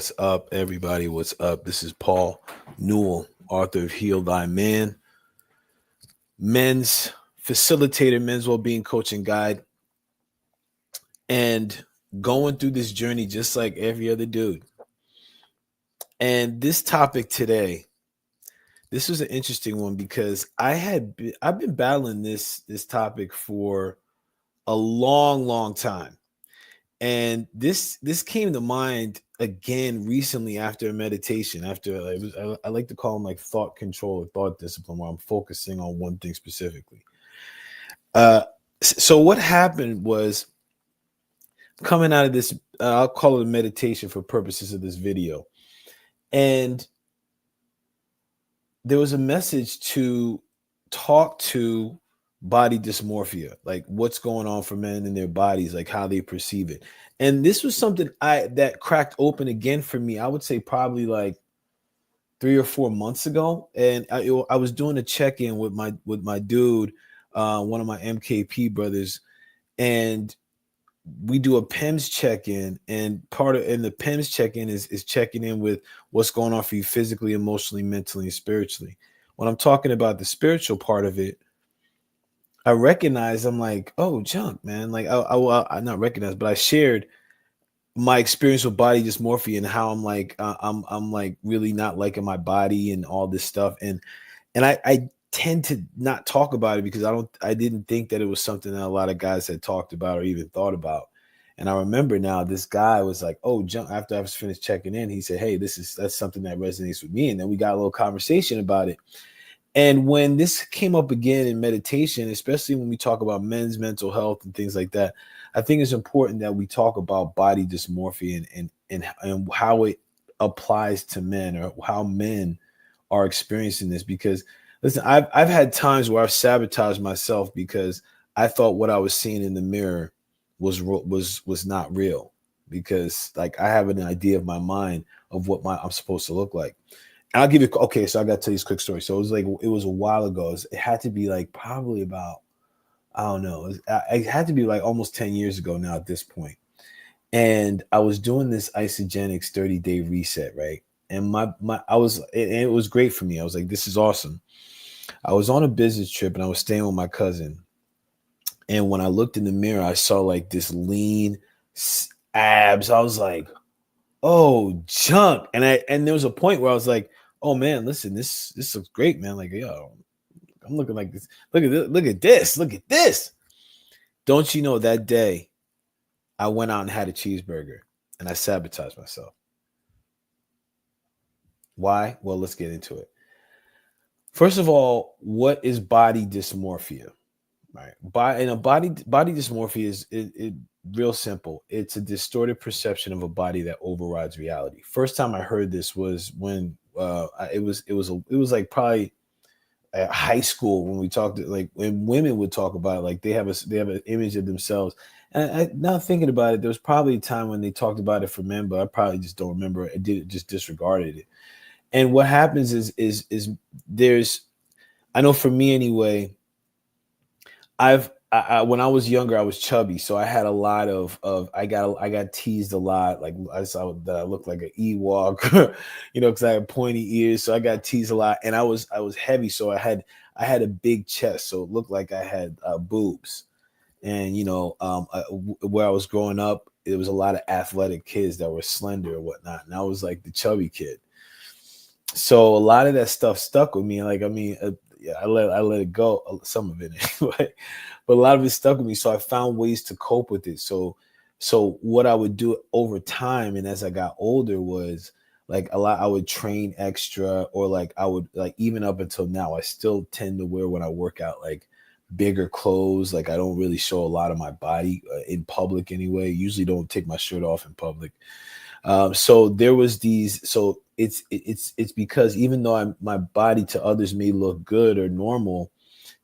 What's up, everybody? What's up? This is Paul Newell, author of Heal.Thy.Man, men's facilitator, men's well-being coach and guide, and going through this journey just like every other dude. And this topic today, this was an interesting one because I've been battling this topic for a long time. And this came to mind again recently after a meditation. I like to call them like thought control or thought discipline, where I'm focusing on one thing specifically. So what happened was, coming out of this, I'll call it a meditation for purposes of this video, and there was a message to talk to body dysmorphia, like what's going on for men in their bodies, like how they perceive it. And this was something that cracked open again for me, I would say probably like 3 or 4 months ago. And I was doing a check-in with my dude, one of my MKP brothers, and we do a PEMS check-in, and the PEMS check-in is checking in with what's going on for you physically, emotionally, mentally, and spiritually. When I'm talking about the spiritual part of it, I recognize, I'm like, oh, junk, man. Like I not recognize, but I shared my experience with body dysmorphia and how I'm like, I'm like really not liking my body and all this stuff. And I tend to not talk about it because I didn't think that it was something that a lot of guys had talked about or even thought about. And I remember now this guy was like, oh, junk. After I was finished checking in, he said, hey, that's something that resonates with me. And then we got a little conversation about it. And when this came up again in meditation, especially when we talk about men's mental health and things like that, I think it's important that we talk about body dysmorphia and how it applies to men, or how men are experiencing this. Because listen, I've had times where I've sabotaged myself because I thought what I was seeing in the mirror was not real, because like I have an idea of my mind of what I'm supposed to look like. I'll give you, okay, so I got to tell you this quick story. So it was a while ago. It had to be like probably about, I don't know. It had to be like almost 10 years ago now at this point. And I was doing this Isogenics 30-day reset, right? And it was great for me. I was like, this is awesome. I was on a business trip and I was staying with my cousin. And when I looked in the mirror, I saw like this lean abs. I was like, oh, junk. And there was a point where I was like, oh man, listen, this looks great, man. Like, yo, I'm looking like this. Look at this, look at this. Don't you know, that day I went out and had a cheeseburger and I sabotaged myself. Why? Well, let's get into it. First of all, what is body dysmorphia? Right. Body dysmorphia is real simple. It's a distorted perception of a body that overrides reality. First time I heard this was when it was like probably at high school, when we talked, like when women would talk about it, like they have an image of themselves. And now thinking about it, there was probably a time when they talked about it for men, but I probably just don't remember. I just disregarded it. And what happens is there's, I know for me anyway, when I was younger, I was chubby, so I had a lot of I got teased a lot. Like I saw that I looked like an Ewok, because I had pointy ears, so I got teased a lot. And I was heavy, so I had a big chest, so it looked like I had boobs. And where I was growing up, there was a lot of athletic kids that were slender or whatnot, and I was like the chubby kid. So a lot of that stuff stuck with me. Like, I mean, yeah, I let it go, some of it anyway, but a lot of it stuck with me. So I found ways to cope with it. So what I would do over time, and as I got older, was like I would train extra, or like I would, like, even up until now, I still tend to wear, when I work out, like bigger clothes. Like I don't really show a lot of my body in public anyway. Usually don't take my shirt off in public. So there was these, so it's because even though my body to others may look good or normal,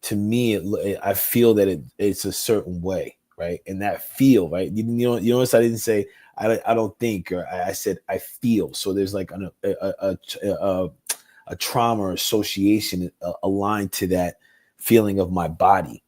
to me, I feel that it's a certain way, right? And that feel, right? You notice I didn't say I don't think, or I said I feel. So there's like a trauma or association aligned to that feeling of my body.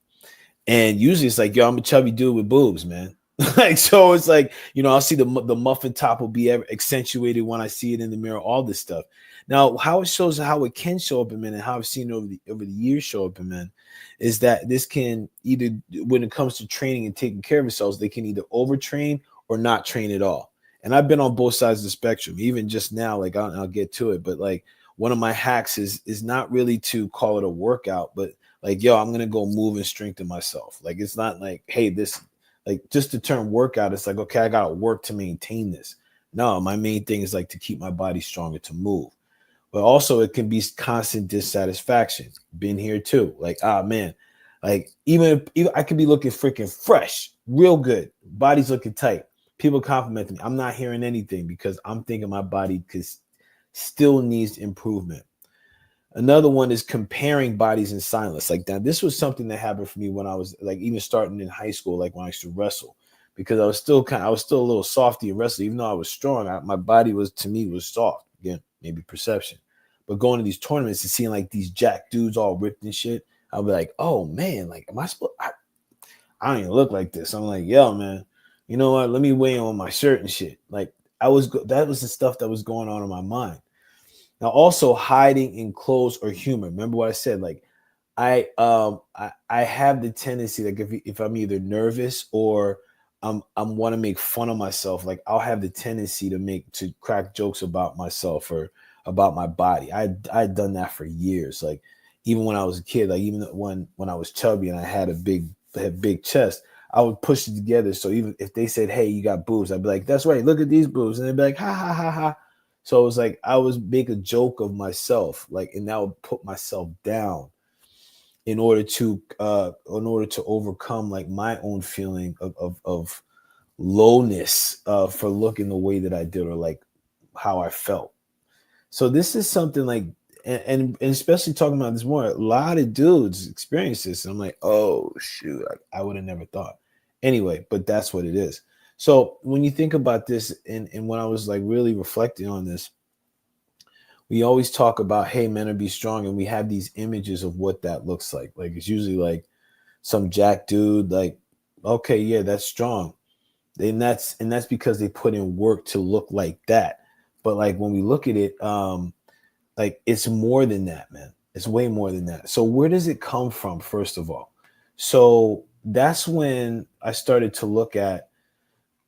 And usually it's like, yo, I'm a chubby dude with boobs, man. Like, so it's like, I'll see the muffin top will be accentuated when I see it in the mirror, all this stuff. Now, how it shows how it can show up in men and how I've seen it over the years show up in men is that this can either, when it comes to training and taking care of themselves, they can either overtrain or not train at all. And I've been on both sides of the spectrum, even just now, like I'll get to it. But like one of my hacks is not really to call it a workout, but like, yo, I'm going to go move and strengthen myself. Like, it's not like, hey, this, like just the term workout, it's like, okay, I got to work to maintain this. No, my main thing is like to keep my body stronger, to move. But also it can be constant dissatisfaction. Been here too. Like, man, like even I could be looking freaking fresh, real good. Body's looking tight. People complimenting me. I'm not hearing anything because I'm thinking my body still needs improvement. Another one is comparing bodies in silence. Like that, this was something that happened for me when I was like even starting in high school, like when I used to wrestle, because I was still a little softy in wrestling, even though I was strong. My body was, to me, was soft. Again, maybe perception. But going to these tournaments and seeing like these jack dudes all ripped and shit, I'll be like, oh man, like am I supposed? I don't even look like this. I'm like, yo, man, you know what? Let me weigh on my shirt and shit. Like that was the stuff that was going on in my mind. Now, also hiding in clothes or humor. Remember what I said? Like, I have the tendency, like if I'm either nervous or I'm want to make fun of myself, like I'll have the tendency to crack jokes about myself or about my body. I'd done that for years. Like even when I was a kid, like even when I was chubby and I had a big chest, I would push it together. So even if they said, "Hey, you got boobs," I'd be like, "That's right. Look at these boobs," and they'd be like, "Ha ha ha ha." So it was like I was make a joke of myself, like, and I would put myself down in order to overcome like my own feeling of lowness for looking the way that I did, or like how I felt. So this is something like, and especially talking about this more, a lot of dudes experience this. And I'm like, oh shoot, I would have never thought. Anyway, but that's what it is. So when you think about this, and when I was like really reflecting on this, we always talk about, hey, men are be strong, and we have these images of what that looks like. Like it's usually like some jack dude, like, okay, yeah, that's strong. And that's because they put in work to look like that. But like when we look at it, like it's more than that, man. It's way more than that. So where does it come from, first of all? So that's when I started to look at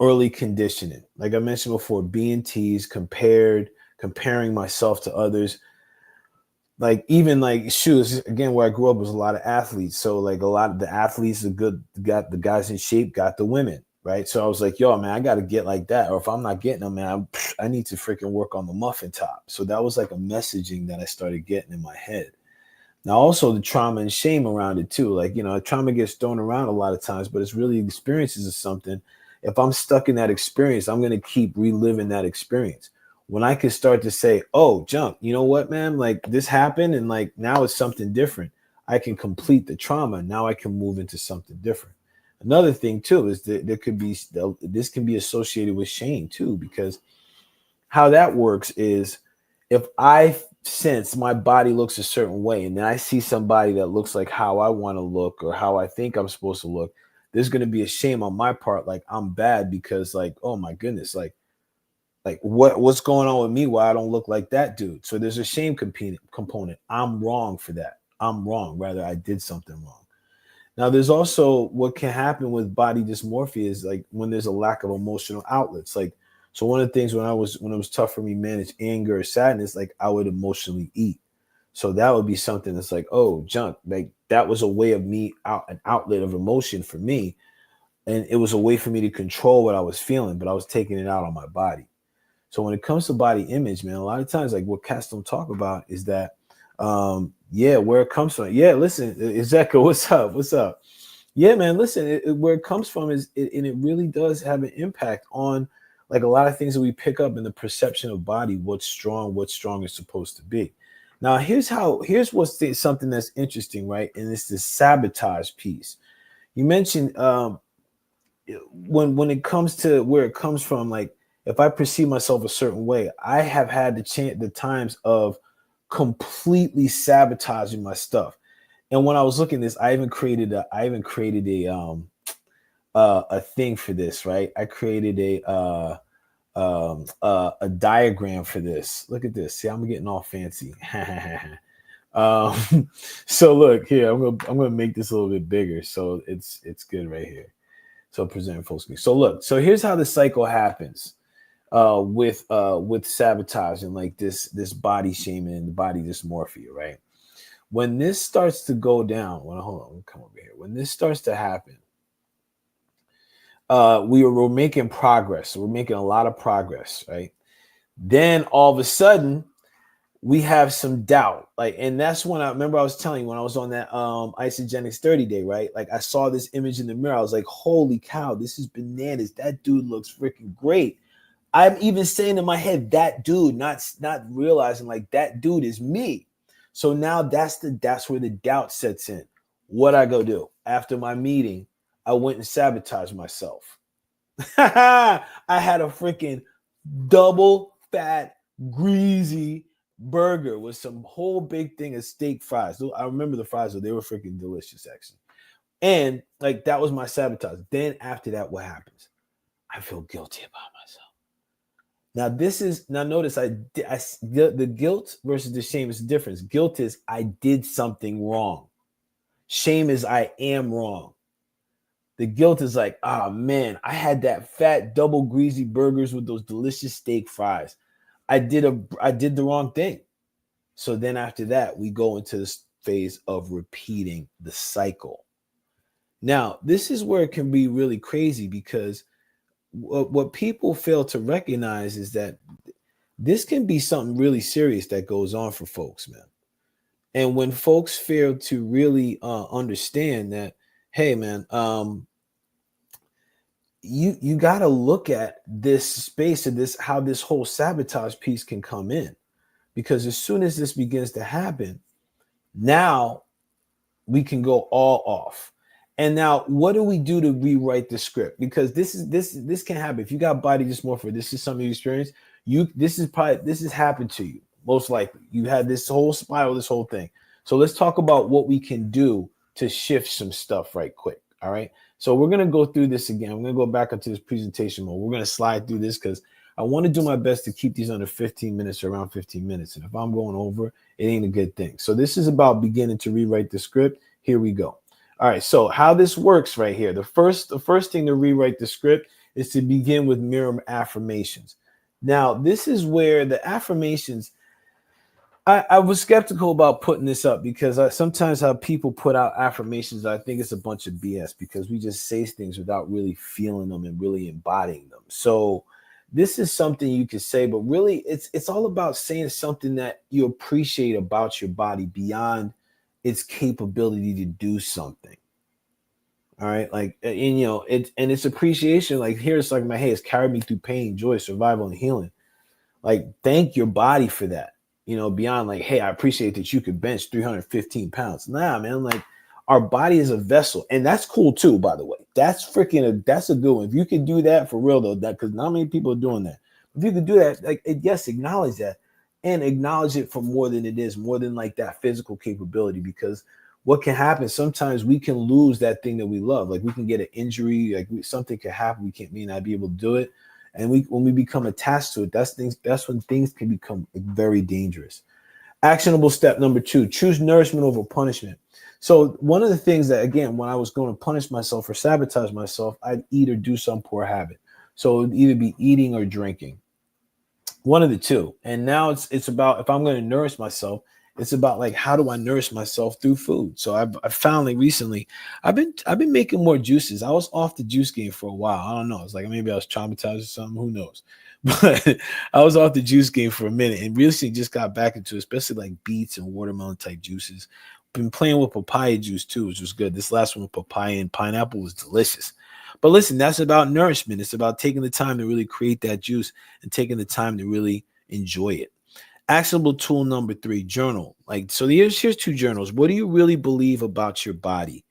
early conditioning. Like I mentioned before, being teased, comparing myself to others. Like even like shoes, again, where I grew up was a lot of athletes. So like a lot of the athletes, got the guys in shape, got the women, right? So I was like, yo, man, I got to get like that. Or if I'm not getting them, man, I need to freaking work on the muffin top. So that was like a messaging that I started getting in my head. Now, also the trauma and shame around it too. Like, trauma gets thrown around a lot of times, but it's really experiences of something. If I'm stuck in that experience, I'm going to keep reliving that experience. When I can start to say, oh, junk, you know what, man? Like this happened and like now it's something different. I can complete the trauma. Now I can move into something different. Another thing too is that this can be associated with shame too, because how that works is if I sense my body looks a certain way and then I see somebody that looks like how I want to look or how I think I'm supposed to look, there's going to be a shame on my part. Like I'm bad because like, oh my goodness, like what's going on with me? Why I don't look like that dude? So there's a shame component. I'm wrong for that. I'm wrong. Rather, I did something wrong. Now, there's also what can happen with body dysmorphia is like when there's a lack of emotional outlets. Like, so one of the things when it was tough for me to manage anger or sadness, like I would emotionally eat. So that would be something that's like, oh, junk. Like that was a way of an outlet of emotion for me. And it was a way for me to control what I was feeling, but I was taking it out on my body. So when it comes to body image, man, a lot of times, like what cats don't talk about is that, yeah, where it comes from. Yeah, listen, Ezeka, what's up? What's up? Yeah, man, listen, where it comes from and it really does have an impact on like a lot of things that we pick up in the perception of body, what strong is supposed to be. Now, here's what's something that's interesting, right? And it's the sabotage piece. You mentioned when it comes to where it comes from, like if I perceive myself a certain way, I have had the times of completely sabotaging my stuff. And when I was looking at this, I even created a a thing for this, right? I created a diagram for this. Look at this. See, I'm getting all fancy. So look here, I'm gonna make this a little bit bigger so it's good right here. So present full screen. So look, so here's how the cycle happens with sabotage and like this body shaming and the body dysmorphia, right? When this starts to go down, well, hold on, come over here. When this starts to happen, we're making progress. We're making a lot of progress, right? Then all of a sudden, we have some doubt. Like, and that's when I remember I was telling you when I was on that isogenics 30 day, right? Like I saw this image in the mirror. I was like, holy cow, this is bananas. That dude looks freaking great. I'm even saying in my head, that dude, not realizing like that dude is me. So now that's where the doubt sets in. What I go do after my meeting, I went and sabotaged myself. I had a freaking double fat, greasy burger with some whole big thing of steak fries. I remember the fries, they were freaking delicious, actually. And like that was my sabotage. Then after that, what happens? I feel guilty about myself. Now notice the guilt versus the shame is the difference. Guilt is I did something wrong. Shame is I am wrong. The guilt is like, oh man, I had that fat double greasy burgers with those delicious steak fries. I did the wrong thing. So then after that, we go into this phase of repeating the cycle. Now, this is where it can be really crazy because what people fail to recognize is that this can be something really serious that goes on for folks, man. And when folks fail to really understand that, hey, man, you got to look at this space and how this whole sabotage piece can come in, because as soon as this begins to happen, now we can go all off. And now, what do we do to rewrite the script? Because this can happen. If you got body dysmorphia, this is something you experience. This has happened to you most likely. You had this whole spiral, this whole thing. So let's talk about what we can do to shift some stuff right quick. All right. So we're gonna go through this again. I'm gonna go back into this presentation mode. We're gonna slide through this because I want to do my best to keep these under 15 minutes or around 15 minutes. And if I'm going over, it ain't a good thing. So this is about beginning to rewrite the script. Here we go. All right, so how this works right here. The first thing to rewrite the script is to begin with mirror affirmations. Now, this is where the affirmations, I was skeptical about putting this up because sometimes how people put out affirmations, I think it's a bunch of BS because we just say things without really feeling them and really embodying them. So this is something you could say, but really it's all about saying something that you appreciate about your body beyond its capability to do something. All right. Like, and it's appreciation. Like here, it's like my, hey, it's carried me through pain, joy, survival, and healing. Like, thank your body for that. Beyond like, hey, I appreciate that you could bench 315 pounds. Nah, man, like our body is a vessel. And that's cool too, by the way. That's a good one. If you can do that for real though, that because not many people are doing that. If you could do that, like yes, acknowledge that. And acknowledge it for more than it is, more than like that physical capability. Because what can happen, sometimes we can lose that thing that we love. Like we can get an injury, like something could happen. We may not be able to do it. And when we become attached to it, that's when things can become very dangerous. Actionable step number 2, choose nourishment over punishment. So one of the things that, again, when I was going to punish myself or sabotage myself, I'd eat or do some poor habit. So it would either be eating or drinking. One of the two. And now it's about, if I'm going to nourish myself, it's about like, how do I nourish myself through food? So I've found like recently, I've been making more juices. I was off the juice game for a while. I don't know. It's like maybe I was traumatized or something. Who knows? But I was off the juice game for a minute and recently just got back into it, especially like beets and watermelon type juices. Been playing with papaya juice too, which was good. This last one with papaya and pineapple was delicious. But listen, that's about nourishment. It's about taking the time to really create that juice and taking the time to really enjoy it. Actionable tool number 3, journal. Like, so here's 2 journals. What do you really believe about your body?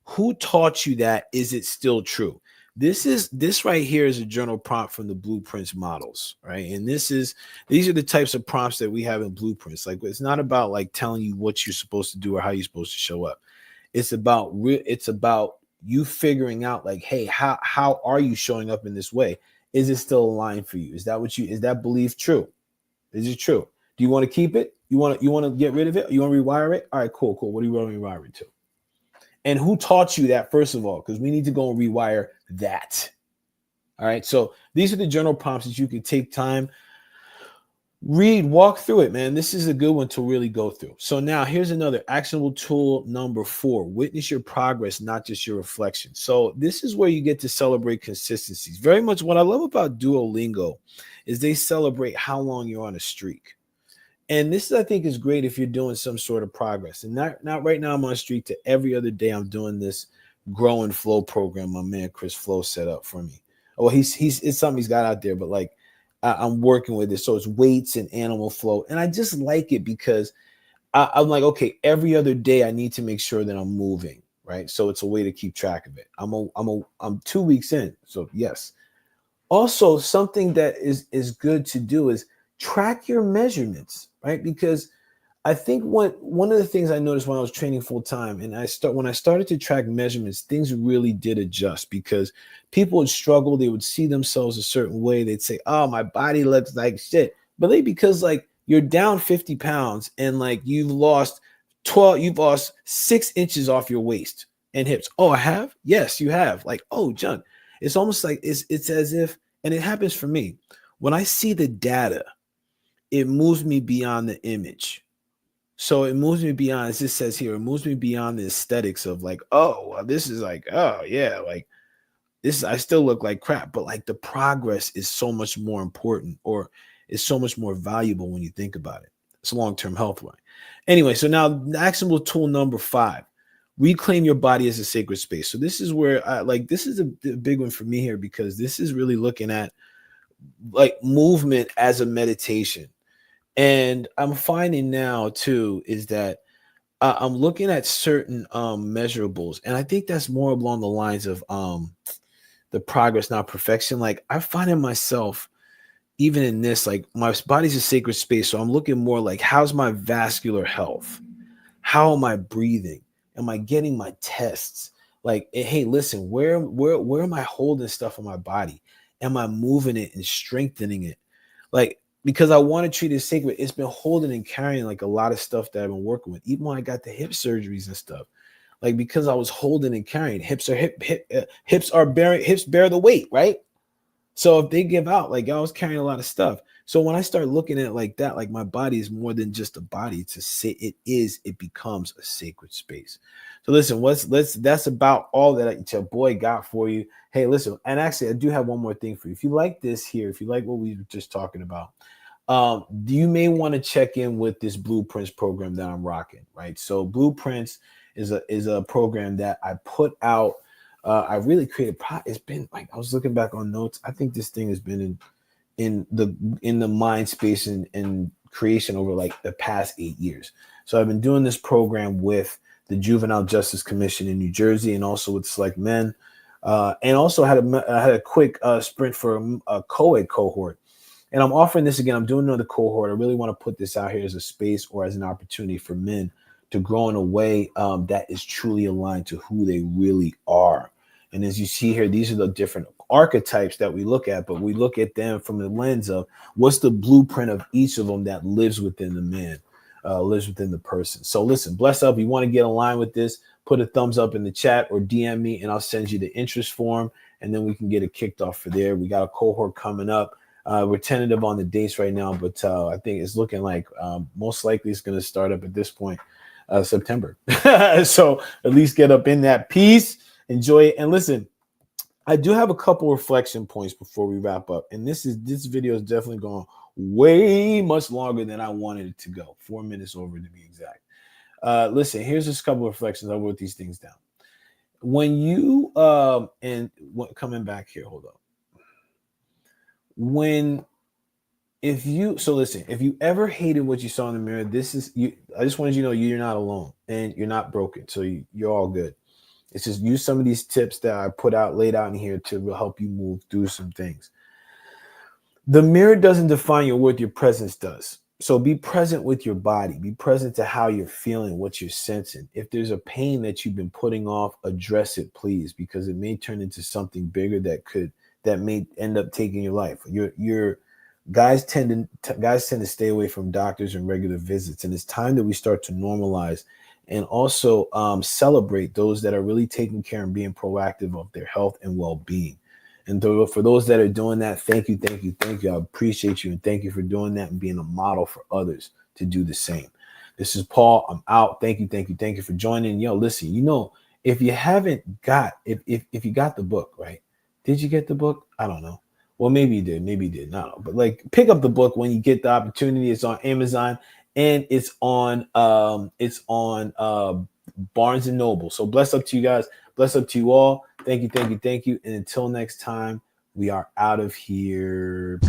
Who taught you that? Is it still true? This right here is a journal prompt from the Blueprints models, right? And these are the types of prompts that we have in Blueprints. Like, it's not about like telling you what you're supposed to do or how you're supposed to show up. It's about you figuring out like, hey, how are you showing up in this way? Is it still aligned for you? Is that belief true? Is it true? Do you want to keep it? You want to get rid of it? You want to rewire it? All right, cool. What do you want to rewire it to? And who taught you that, first of all? Because we need to go and rewire that. All right. So these are the journal prompts that you can take time, read, walk through it, man. This is a good one to really go through. So now here's another actionable tool number 4. Witness your progress, not just your reflection. So this is where you get to celebrate consistencies. Very much what I love about Duolingo is they celebrate how long you're on a streak. And this, I think, is great if you're doing some sort of progress. And not right now, I'm on a streak to every other day. I'm doing this grow and flow program my man Chris Flow set up for me. Well, it's something he's got out there, but like I'm working with it. So it's weights and animal flow. And I just like it because I'm like, okay, every other day I need to make sure that I'm moving, right? So it's a way to keep track of it. I'm 2 weeks in. So yes. Also, something that is good to do is track your measurements, right? Because I think one of the things I noticed when I was training full time, and when I started to track measurements, things really did adjust because people would struggle. They would see themselves a certain way. They'd say, "Oh, my body looks like shit," but because like you're down 50 pounds and like you've lost 6 inches off your waist and hips. Oh, I have? Yes, you have. Like, oh, John, it's almost like it's as if, and it happens for me when I see the data, it moves me beyond the image. So it moves me beyond, as it says here, it moves me beyond the aesthetics of like, oh, well, this is like, oh yeah, like this, I still look like crap, but like the progress is so much more important, or is so much more valuable when you think about it. It's a long-term health way. Anyway, so now actionable tool number 5, reclaim your body as a sacred space. So this is where this is a big one for me here, because this is really looking at like movement as a meditation. And I'm finding now too is that I'm looking at certain measurables, and I think that's more along the lines of the progress, not perfection. Like I find in myself, even in this, like my body's a sacred space, so I'm looking more like, how's my vascular health? How am I breathing? Am I getting my tests? Like, hey, listen, where am I holding stuff on my body? Am I moving it and strengthening it? Like, because I want to treat it sacred. It's been holding and carrying like a lot of stuff that I've been working with, even when I got the hip surgeries and stuff. Like, because I was holding and carrying, hips bear the weight, right? So if they give out, like I was carrying a lot of stuff. So when I start looking at it like that, like my body is more than just a body. It becomes a sacred space. So listen, that's about all that your boy got for you. Hey, listen, and actually I do have one more thing for you. If you like this here, if you like what we were just talking about, you may want to check in with this Blueprints program that I'm rocking, right? So Blueprints is a program that I put out. I really created. It's been like, I was looking back on notes. I think this thing has been in the mind space and creation over like the past 8 years. So I've been doing this program with the Juvenile Justice Commission in New Jersey, and also with Select Men, and also had a quick sprint for a co-ed cohort. And I'm offering this again. I'm doing another cohort. I really want to put this out here as a space or as an opportunity for men to grow in a way that is truly aligned to who they really are. And as you see here, these are the different archetypes that we look at, but we look at them from the lens of what's the blueprint of each of them that lives within the man, lives within the person. So listen, bless up. If you want to get aligned with this, put a thumbs up in the chat or DM me, and I'll send you the interest form, and then we can get it kicked off for there. We got a cohort coming up. We're tentative on the dates right now, but I think it's looking like most likely it's going to start up at this point, September. So at least get up in that piece, enjoy it. And listen, I do have a couple reflection points before we wrap up. And this video is definitely going way much longer than I wanted it to go. 4 minutes over to be exact. Listen, here's just a couple of reflections. I wrote these things down. When you coming back here, hold up. If you ever hated what you saw in the mirror, I just wanted you to know you're not alone and you're not broken. So you're all good. It's just use some of these tips that I laid out in here to help you move through some things. The mirror doesn't define your worth, your presence does. So be present with your body. Be present to how you're feeling, what you're sensing. If there's a pain that you've been putting off, address it, please, because it may turn into something bigger that may end up taking your life. Your guys tend to stay away from doctors and regular visits, and it's time that we start to normalize and also celebrate those that are really taking care and being proactive of their health and well-being. And for those that are doing that, thank you, thank you, thank you. I appreciate you, and thank you for doing that and being a model for others to do the same. This is Paul. I'm out. Thank you, thank you, thank you for joining. Yo, listen, if you haven't got, if you got the book, right? Did you get the book? I don't know. Well, maybe you did, maybe you didn't. I don't know. But like, pick up the book when you get the opportunity. It's on Amazon and it's on Barnes and Noble. So bless up to you guys. Bless up to you all. Thank you, thank you, thank you. And until next time, we are out of here.